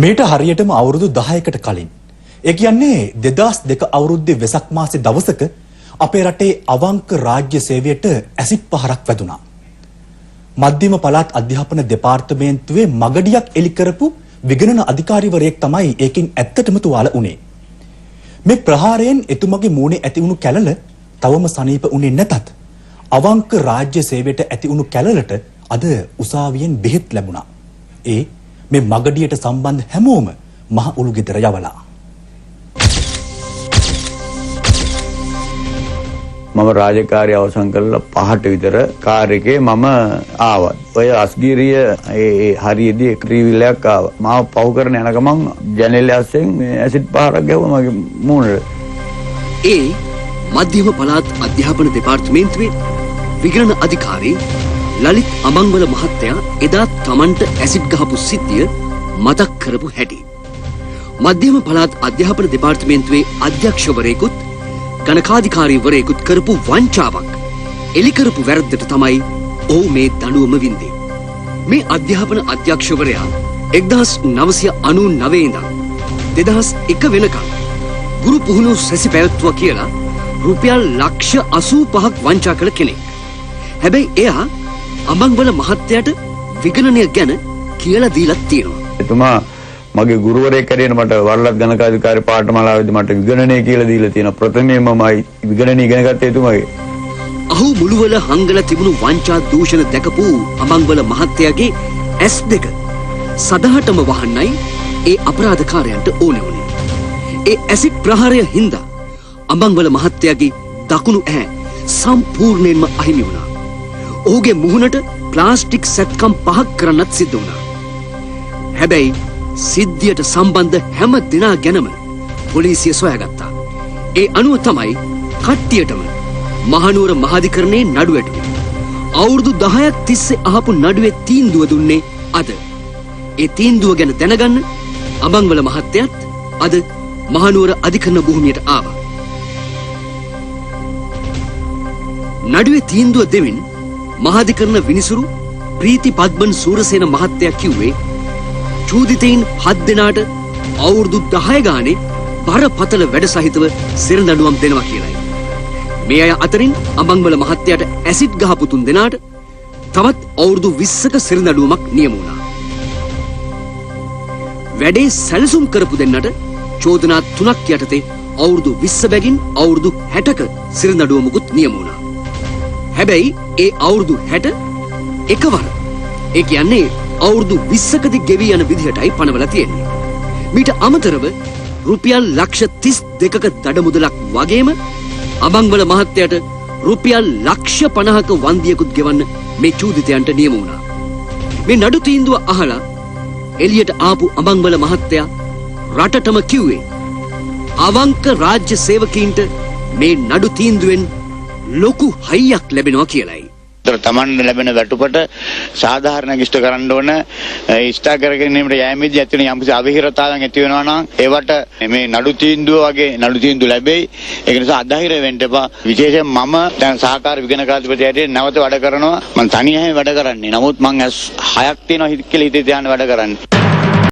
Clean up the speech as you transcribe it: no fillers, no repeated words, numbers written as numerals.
මේට හරියටම අවුරුදු 10කට කලින් ඒ කියන්නේ 2002 අවුරුද්දේ වෙසක් මාසේ දවසක අපේ රටේ අවංක රාජ්‍ය සේවයට ඇසිඩ් පහරක් වැදුනා. මධ්‍යම පළාත් අධ්‍යාපන දෙපාර්තමේන්තුවේ මගඩියක් එලි කරපු විගණන අධිකාරිවරයෙක් තමයි ඒකෙන් ඇත්තටම තුවාල උනේ. මේ ප්‍රහාරයෙන් එතුමගේ මූණේ ඇති වුණු කැළල තවම සනීප උනේ නැතත් අවංක රාජ්‍ය සේවයට ඇති වුණු කැළලට අද උසාවියෙන් බෙහෙත් ලැබුණා. ඒ මේ මගඩියට සම්බන්ධ හැමෝම මහ උළු ගෙදර යවලා. මම රාජකාරිය අවසන් කරලා 5ට විතර කාර් එකේ මම ආවා. ඔය අස්ගිරිය ඒ හරියදී ක්‍රීවිලයක් ආවා. මාව පහු කරන යන ගමන් ජනෙලෙ අස්සෙන් මේ ඇසිඩ් පහරක් ගැහුවා මගේ මූණට. ඒ මධ්‍යම පළාත් අධ්‍යාපන දෙපාර්තමේන්තුවේ විගණන අධිකාරී ලලිත් අමංගල මහත්තයා එදා Tamanට ඇසිඩ් ගහපු සිද්ධිය මතක් කරපු හැටි. මධ්‍යම පළාත් අධ්‍යාපන දෙපාර්තමේන්තුවේ අධ්‍යක්ෂවරයෙකුත් ගණකාධිකාරීවරයෙකුත් කරපු වංචාවක් එලි කරපු වැරද්දට තමයි ඔහු මේ දඬුවම වින්දේ. මේ අධ්‍යාපන අධ්‍යක්ෂවරයා 1999 ඉඳන් 2001 වෙනකම් ගුරු පුහුණු සැසි පැවැත්වුවා කියලා රුපියල් ලක්ෂ 85ක් වංචා කළ කෙනෙක්. හැබැයි එයා අමංගල මහත්තයාට විගණනය ගැන කියලා දීලා තියෙනවා. එතුමා මගේ ගුරුවරයෙක් හැටියට මට වරලත් ගණකාධිකාරී පාඨමාලාවේදී මට විගණනය කියලා දීලා තියෙනවා. ප්‍රථමයෙන්ම මම විගණනය ඉගෙන ගත්තේ එතුමාගේ. අහු මුළුවල හංගලා තිබුණු වංචා දූෂණ දැකපු අමංගල මහත්තයාගේ S2 සදහටම වහන්නයි ඒ අපරාධකාරයන්ට ඕනේ වුණේ. ඒ ඇසිඩ් ප්‍රහාරය හින්දා අමංගල මහත්තයාගේ දකුණු ඇහැ සම්පූර්ණයෙන්ම අහිමි වුණා. ඔහුගේ මුහුණට ප්ලාස්ටික් සැත්කම් 5ක් කරන්නත් සිද්ධ වුණා. හැබැයි සිද්ධියට සම්බන්ධ හැම දෙනා ගැනම පොලිසිය සොයාගත්තා. ඒ අනුව තමයි කට්ටියටම මහනුවර මහාධිකරණයේ නඩු ඇටුවේ. අවුරුදු 10ක් තිස්සේ අහපු නඩුවේ තීන්දුව දුන්නේ අද. ඒ තීන්දුව ගැන දැනගන්න අමංගල මහත්තයත් අද මහනුවර අධිකරණ භූමියට ආවා. නඩුවේ තීන්දුව දෙමින් මහාධිකරණ විනිසුරු ප්‍රීති පද්මන් සූරසේන මහත්තයා කිව්වේ චූදිතයින් 7 දෙනාට අවුරුදු 10 ගානේ බරපතල වැඩ සහිතව සිරදඬුවම් දෙනවා කියලායි. මේ අය අතරින් අමංගල මහත්තයාට ඇසිඩ් ගහපු 3 දෙනාට තවත් අවුරුදු 20ක සිරදඬුවමක් නියම වුණා. වැඩේ සැලසුම් කරපු දෙන්නට චෝදනා 3ක් යටතේ අවුරුදු 20 බැගින් අවුරුදු 60ක සිරදඬුවමකුත් නියම වුණා. හැබැයි ඒ අවුරුදු 60 එකවර ඒ කියන්නේ අවුරුදු 20කදී ගෙවි යන විදිහටයි පනවලා තියෙන්නේ. මීට අමතරව රුපියල් ලක්ෂ 32ක දඩමුදලක් වගේම අමංගල මහත්තයාට රුපියල් ලක්ෂ 50ක වන්දියකුත් ගෙවන්න මේ චූදිතයන්ට නියම වුණා. මේ නඩු තීන්දුව අහලා එළියට ආපු අමංගල මහත්තයා රටටම කිව්වේ අවංක රාජ්‍ය සේවකීන්ට මේ නඩු තීන්දුවෙන් ලොකු හයියක් ලැබෙනවා කියලායි. තමන්ට ලැබෙන වැටුපට සාධාරණ ඉෂ්ට කරන්න ඕන ඉෂ්ට කරගෙන යෑමට යෑමේදී ඇති වෙන යම්කිසි අවහිරතාවයන් ඇති වෙනවා නම් ඒවට මේ නඩු තීන්දුව වගේ නඩු තීන්දුව ලැබෙයි. ඒක නිසා අධෛර්ය වෙන්න එපා. විශේෂයෙන් මම දැන් සහකාර විගණකාධිපති හැටියට නැවත වැඩ කරනවා. මම තනියම වැඩ කරන්නේ. නමුත් මම 6ක් තියෙනවා කියලා හිතේ ධානය වැඩ කරන්නේ.